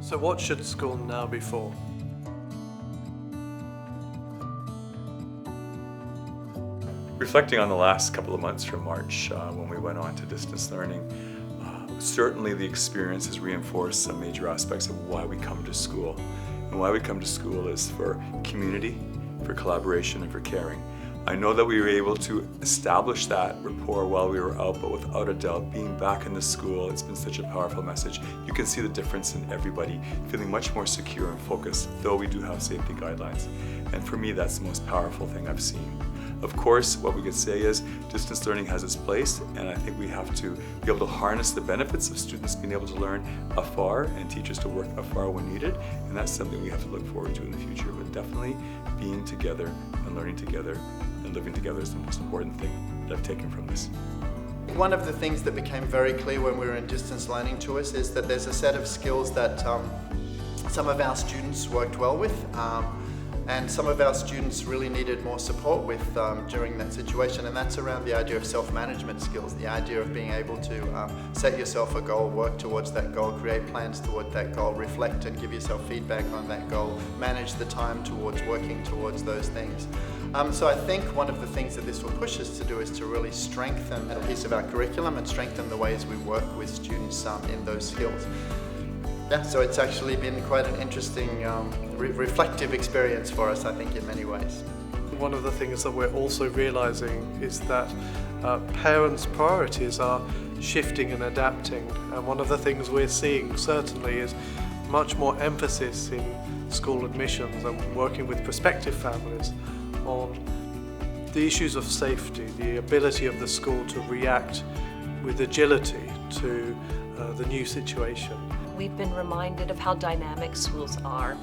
So what should school now be for? Reflecting on the last couple of months from March when we went on to distance learning, certainly the experience has reinforced some major aspects of why we come to school. And why we come to school is for community, for collaboration, and for caring. I know that we were able to establish that rapport while we were out, but without a doubt, being back in the school, it's been such a powerful message. You can see the difference in everybody feeling much more secure and focused, though we do have safety guidelines. And for me, that's the most powerful thing I've seen. Of course, what we could say is distance learning has its place, and I think we have to be able to harness the benefits of students being able to learn afar and teachers to work afar when needed, and that's something we have to look forward to in the future. But definitely being together and learning together and living together is the most important thing that I've taken from this. One of the things that became very clear when we were in distance learning to us is that there's a set of skills that some of our students worked well with, and some of our students really needed more support with during that situation, and that's around the idea of self-management skills, the idea of being able to set yourself a goal, work towards that goal, create plans toward that goal, reflect and give yourself feedback on that goal, manage the time towards working towards those things. So I think one of the things that this will push us to do is to really strengthen a piece of our curriculum and strengthen the ways we work with students in those skills. Yeah, so it's actually been quite an interesting, reflective experience for us, I think, in many ways. One of the things that we're also realizing is that parents' priorities are shifting and adapting, and one of the things we're seeing certainly is much more emphasis in school admissions and working with prospective families on the issues of safety, the ability of the school to react with agility to the new situation. We've been reminded of how dynamic schools are,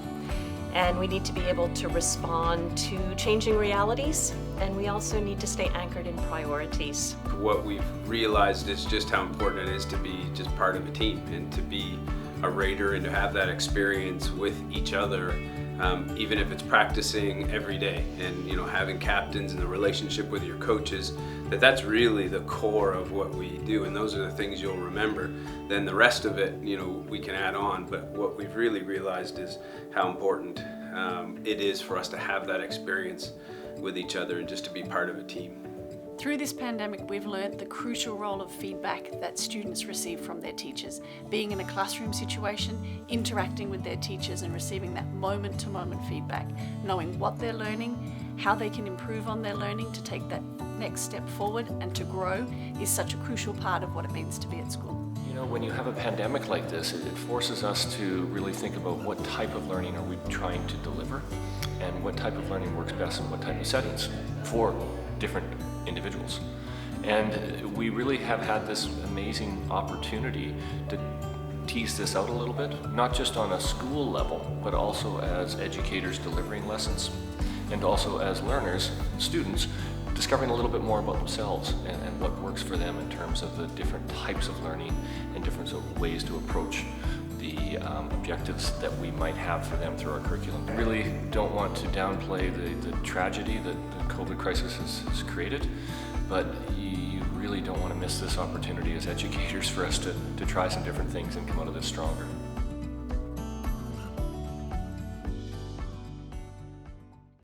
and we need to be able to respond to changing realities, and we also need to stay anchored in priorities. What we've realized is just how important it is to be just part of a team and to be a raider and to have that experience with each other, even if it's practicing every day and having captains and the relationship with your coaches, that's really the core of what we do, and those are the things you'll remember. Then the rest of it, we can add on, but what we've really realized is how important it is for us to have that experience with each other and just to be part of a team. Through this pandemic, we've learned the crucial role of feedback that students receive from their teachers. Being in a classroom situation, interacting with their teachers and receiving that moment-to-moment feedback, knowing what they're learning, how they can improve on their learning to take that next step forward and to grow is such a crucial part of what it means to be at school. When you have a pandemic like this, it forces us to really think about what type of learning are we trying to deliver and what type of learning works best in what type of settings for different individuals. And we really have had this amazing opportunity to tease this out a little bit, not just on a school level, but also as educators delivering lessons, and also as learners, students, discovering a little bit more about themselves and what works for them in terms of the different types of learning and different sort of ways to approach the objectives that we might have for them through our curriculum. I really don't want to downplay the tragedy that the COVID crisis has created, but you really don't want to miss this opportunity as educators for us to try some different things and come out of this stronger.